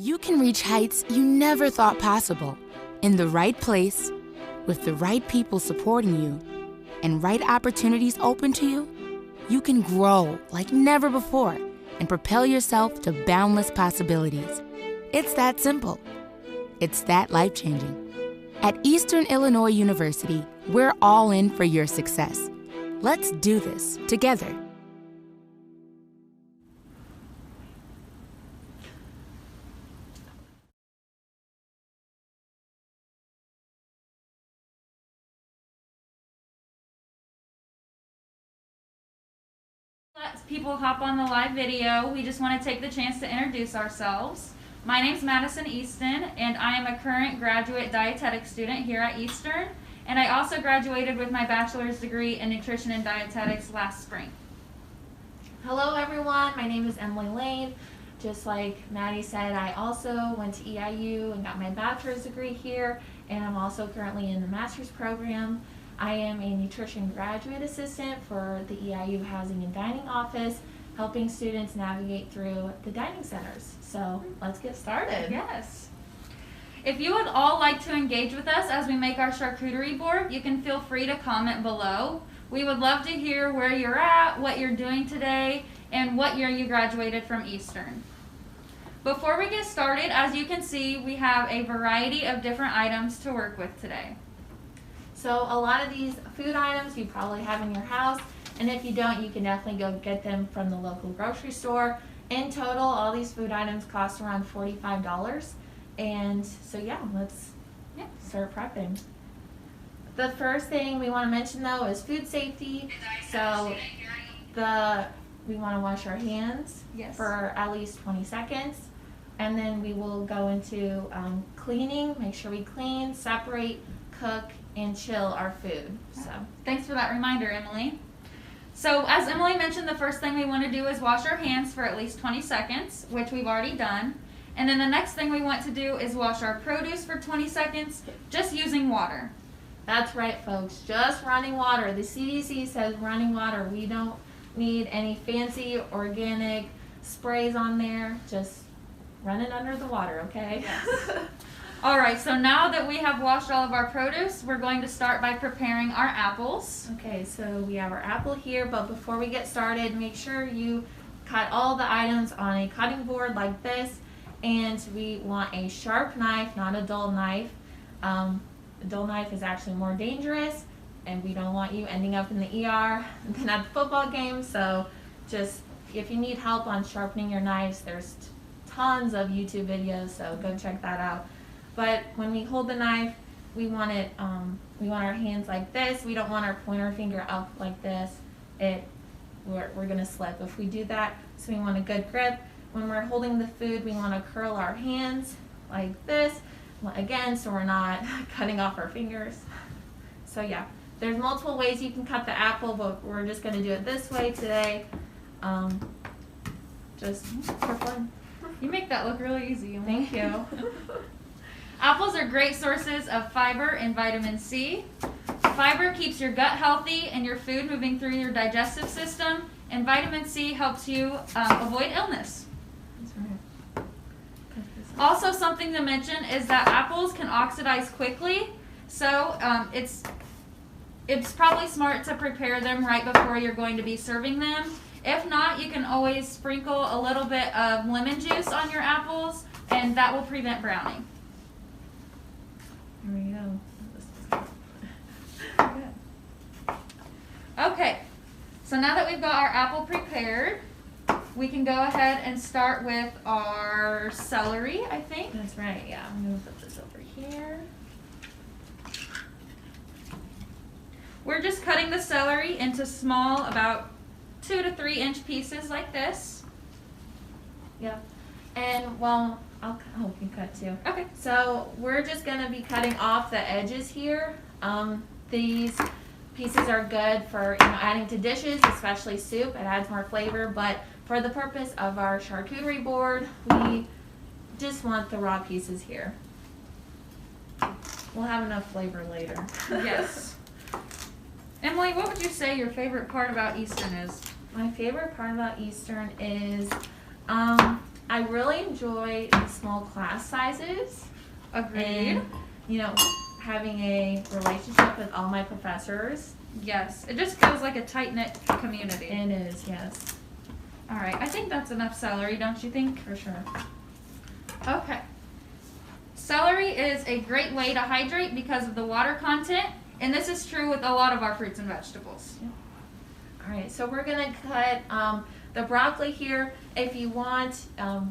You can reach heights you never thought possible. In the right place, with the right people supporting you, and right opportunities open to you, you can grow like never before and propel yourself to boundless possibilities. It's that simple. It's that life-changing. At Eastern Illinois University, we're all in for your success. Let's do this together. Let people hop on the live video. We just want to take the chance to introduce ourselves. My name's Madison Easton, and I am a current graduate dietetics student here at Eastern, and I also graduated with my bachelor's degree in nutrition and dietetics last spring. Hello everyone, my name is Emily Lane. Just like Maddie said, I also went to EIU and got my bachelor's degree here, and I'm also currently in the master's program. I am a nutrition graduate assistant for the EIU Housing and Dining Office, helping students navigate through the dining centers. So let's get started. Yes. If you would all like to engage with us as we make our charcuterie board, you can feel free to comment below. We would love to hear where you're at, what you're doing today, and what year you graduated from Eastern. Before we get started, as you can see, we have a variety of different items to work with today. So a lot of these food items you probably have in your house, and if you don't, you can definitely go get them from the local grocery store. In total, all these food items cost around $45. And so yeah, let's start prepping. The first thing we want to mention though is food safety. So we want to wash our hands for at least 20 seconds. And then we will go into cleaning, make sure we clean, separate, cook, and chill our food. So thanks for that reminder, Emily. So as Emily mentioned, the first thing we want to do is wash our hands for at least 20 seconds, which we've already done. And then the next thing we want to do is wash our produce for 20 seconds, just using water. That's right, folks, just running water. The CDC says running water. We don't need any fancy organic sprays on there, just run it under the water, okay? Yes. All right, so now that we have washed all of our produce, we're going to start by preparing our apples. Okay, so we have our apple here, but before we get started, make sure you cut all the items on a cutting board like this, and we want a sharp knife, not a dull knife. A dull knife is actually more dangerous, and we don't want you ending up in the ER than at the football game, so just if you need help on sharpening your knives, there's tons of YouTube videos, so go check that out. But when we hold the knife, we want our hands like this. We don't want our pointer finger up like this. We're gonna slip if we do that. So we want a good grip. When we're holding the food, we want to curl our hands like this. Again, so we're not cutting off our fingers. So yeah, there's multiple ways you can cut the apple, but we're just gonna do it this way today. Just for fun. You make that look really easy. Emily. Thank you. Apples are great sources of fiber and vitamin C. Fiber keeps your gut healthy and your food moving through your digestive system, and vitamin C helps you avoid illness. That's right. Also, something to mention is that apples can oxidize quickly, so it's probably smart to prepare them right before you're going to be serving them. If not, you can always sprinkle a little bit of lemon juice on your apples, and that will prevent browning. There we go. Okay, so now that we've got our apple prepared, we can go ahead and start with our celery, I think. That's right, yeah. I'm going to put this over here. We're just cutting the celery into small, about 2 to 3 inch pieces like this. Yep. And well, I'll help you cut too. Okay. So we're just going to be cutting off the edges here. These pieces are good for adding to dishes, especially soup. It adds more flavor, but for the purpose of our charcuterie board, we just want the raw pieces here. We'll have enough flavor later. Yes. Emily, what would you say your favorite part about Eastern is? My favorite part about Eastern is I really enjoy the small class sizes. Agreed. And, you know, having a relationship with all my professors. Yes, it just feels like a tight-knit community. It is, yes. All right, I think that's enough celery, don't you think? For sure. Okay. Celery is a great way to hydrate because of the water content, and this is true with a lot of our fruits and vegetables. Yep. All right, so we're gonna cut the broccoli here. If you want,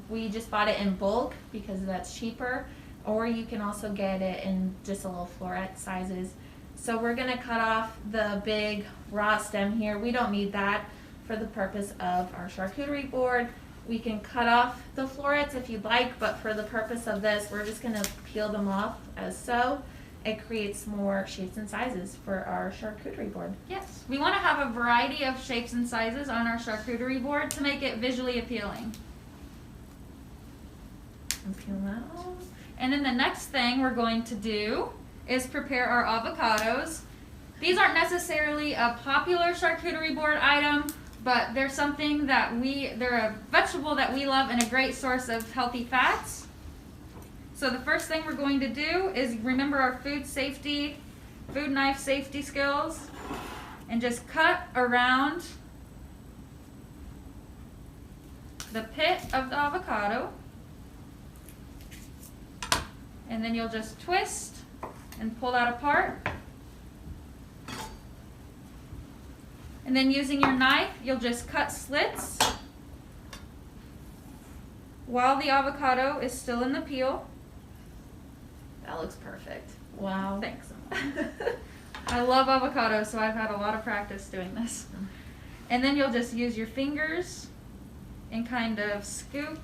we just bought it in bulk because that's cheaper, or you can also get it in just a little floret sizes. So we're gonna cut off the big raw stem here. We don't need that for the purpose of our charcuterie board. We can cut off the florets if you'd like, but for the purpose of this, we're just gonna peel them off as so. It creates more shapes and sizes for our charcuterie board. Yes, we want to have a variety of shapes and sizes on our charcuterie board to make it visually appealing. And peel that off. And then the next thing we're going to do is prepare our avocados. These aren't necessarily a popular charcuterie board item, but they're something that they're a vegetable that we love and a great source of healthy fats. So the first thing we're going to do is remember our food knife safety skills, and just cut around the pit of the avocado. And then you'll just twist and pull that apart. And then using your knife, you'll just cut slits while the avocado is still in the peel. That looks perfect. Wow. Thanks. I love avocados, so I've had a lot of practice doing this. And then you'll just use your fingers and kind of scoop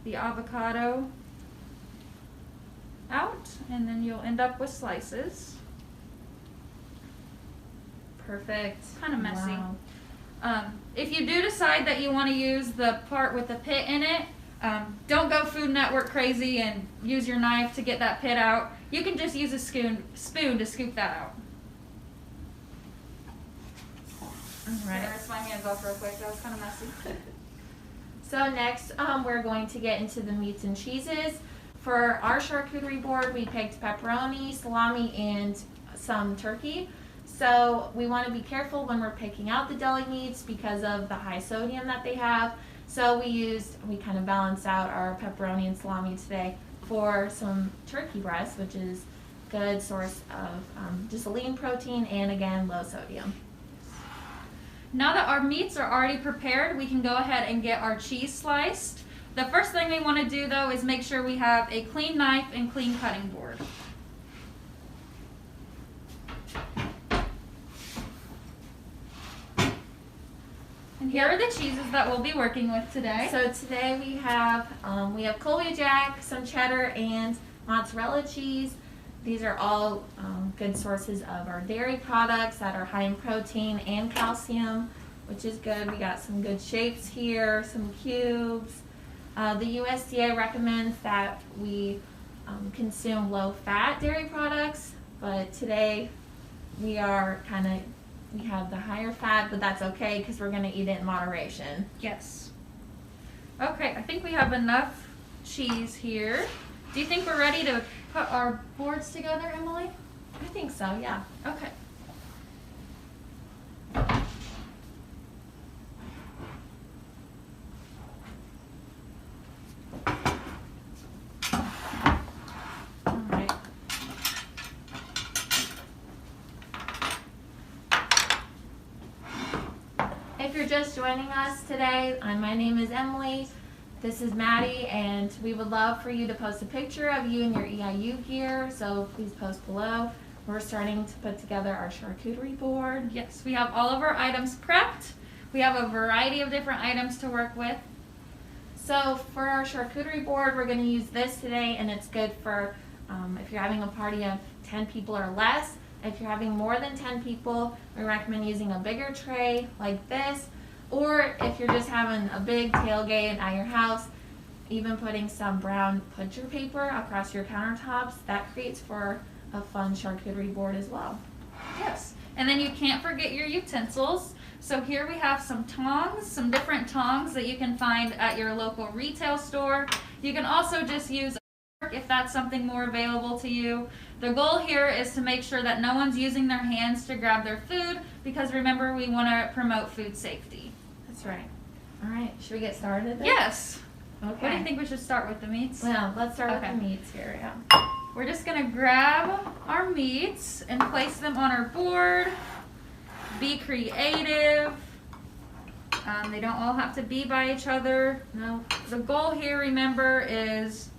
the avocado out, and then you'll end up with slices. Perfect. Kind of messy. Wow. If you do decide that you want to use the part with the pit in it, don't go Food Network crazy and use your knife to get that pit out. You can just use a spoon to scoop that out. All right. Rinse my hands off real quick. That was kind of messy. So next, we're going to get into the meats and cheeses. For our charcuterie board, we picked pepperoni, salami, and some turkey. So we want to be careful when we're picking out the deli meats because of the high sodium that they have. So we kind of balance out our pepperoni and salami today for some turkey breast, which is a good source of just a lean protein and, again, low sodium. Now that our meats are already prepared, we can go ahead and get our cheese sliced. The first thing we want to do, though, is make sure we have a clean knife and clean cutting board. And here are the cheeses that we'll be working with today. So today we have Colby Jack, some cheddar, and mozzarella cheese. These are all good sources of our dairy products that are high in protein and calcium, which is good. We got some good shapes here, some cubes. The USDA recommends that we consume low-fat dairy products, but today we have the higher fat, but that's okay because we're going to eat it in moderation. Yes. Okay, I think we have enough cheese here. Do you think we're ready to put our boards together, Emily? I think so, yeah. Okay. All right. If you're just joining us today, my name is Emily. This is Maddie, and we would love for you to post a picture of you in your EIU gear, so please post below. We're starting to put together our charcuterie board. Yes, we have all of our items prepped. We have a variety of different items to work with. So for our charcuterie board, we're going to use this today, and it's good for if you're having a party of 10 people or less. If you're having more than 10 people, we recommend using a bigger tray like this. Or if you're just having a big tailgate at your house, even putting some brown butcher paper across your countertops, that creates for a fun charcuterie board as well. Yes. And then you can't forget your utensils. So here we have some tongs, some different tongs that you can find at your local retail store. You can also just use a fork if that's something more available to you. The goal here is to make sure that no one's using their hands to grab their food, because remember, we want to promote food safety. That's right. All right, should we get started then? Yes. Okay. What do you think we should start with, the meats? Well, let's start Okay. with the meats here, yeah. We're just going to grab our meats and place them on our board. Be creative. They don't all have to be by each other. No. The goal here, remember, is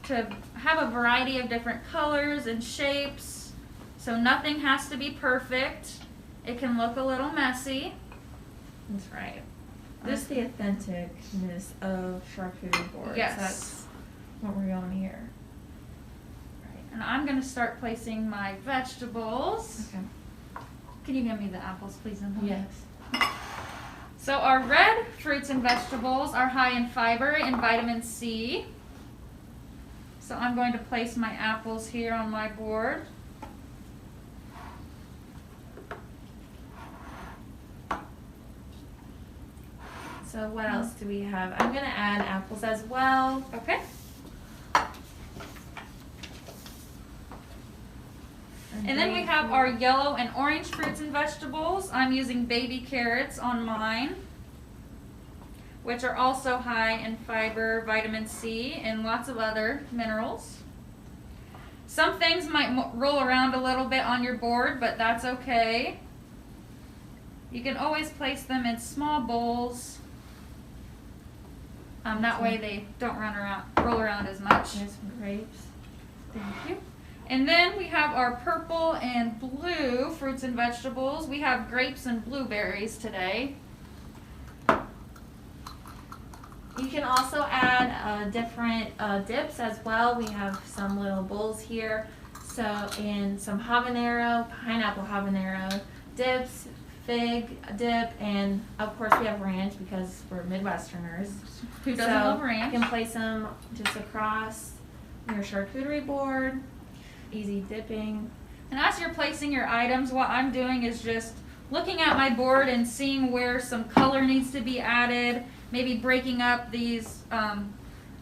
to have a variety of different colors and shapes. So nothing has to be perfect. It can look a little messy. That's right. Just the authenticness of charcuterie boards. Yes. That's what we're going here. Right. And I'm going to start placing my vegetables. Okay. Can you give me the apples, please, Emily? Yes. So our red fruits and vegetables are high in fiber and vitamin C. So I'm going to place my apples here on my board. So what else do we have? I'm going to add apples as well. Okay. And then we have our yellow and orange fruits and vegetables. I'm using baby carrots on mine, which are also high in fiber, vitamin C, and lots of other minerals. Some things might roll around a little bit on your board, but that's okay. You can always place them in small bowls. That way they don't roll around as much. There's some grapes. Thank you. And then we have our purple and blue fruits and vegetables. We have grapes and blueberries today. You can also add different dips as well. We have some little bowls here. So, and some habanero, pineapple habanero dips, fig dip, and of course we have ranch because we're Midwesterners. Who doesn't love ranch? You can place them just across your charcuterie board. Easy dipping. And as you're placing your items, what I'm doing is just looking at my board and seeing where some color needs to be added. Maybe breaking up these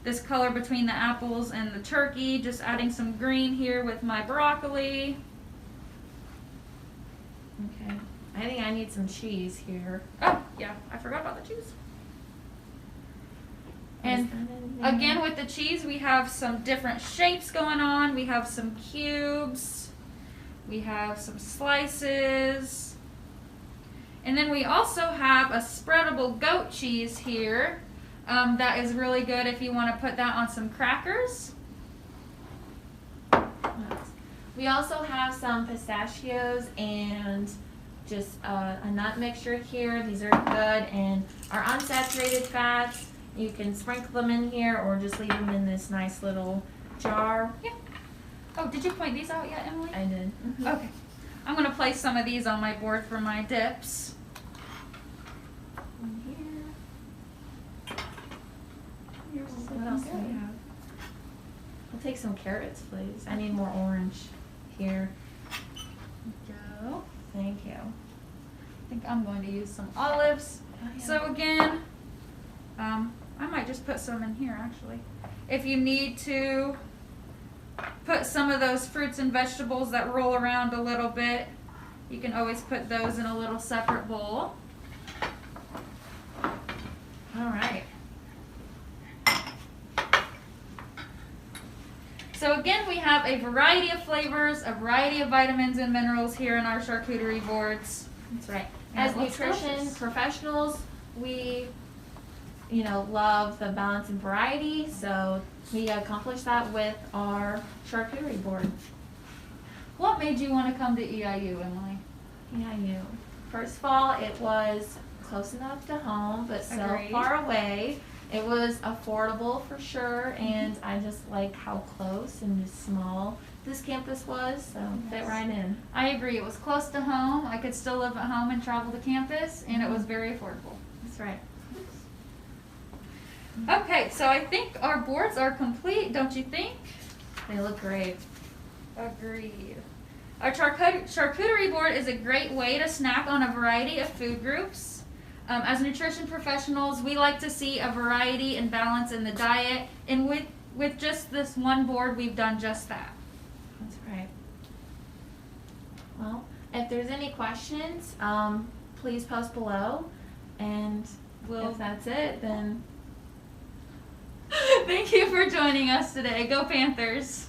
this color between the apples and the turkey. Just adding some green here with my broccoli. Okay. I think I need some cheese here. Oh, yeah, I forgot about the cheese. And again, with the cheese, we have some different shapes going on. We have some cubes. We have some slices. And then we also have a spreadable goat cheese here. That is really good if you want to put that on some crackers. We also have some pistachios and just a nut mixture here. These are good, and our unsaturated fats. You can sprinkle them in here or just leave them in this nice little jar. Yeah. Oh, did you point these out yet, Emily? I did. Mm-hmm. Okay. I'm going to place some of these on my board for my dips. And here. What else do we have? I'll take some carrots, please. I need more orange here. Go. Thank you. I think I'm going to use some olives. Oh, yeah. So again, I might just put some in here actually. If you need to put some of those fruits and vegetables that roll around a little bit, you can always put those in a little separate bowl. All right. So again, we have a variety of flavors, a variety of vitamins and minerals here in our charcuterie boards. That's right. And As it looks nutrition delicious. professionals, we love the balance and variety, so we accomplish that with our charcuterie board. What made you want to come to EIU, Emily? EIU. First of all, it was close enough to home, but so Agreed. far away. It was affordable for sure, and I just like how close and just small this campus was, so fit right in. I agree. It was close to home. I could still live at home and travel to campus, and it was very affordable. That's right. Okay, so I think our boards are complete, don't you think? They look great. Agreed. Our charcuterie board is a great way to snack on a variety of food groups. As nutrition professionals, we like to see a variety and balance in the diet, and with just this one board, we've done just that. That's right. Well, if there's any questions, please post below, and if that's it, then thank you for joining us today. Go Panthers!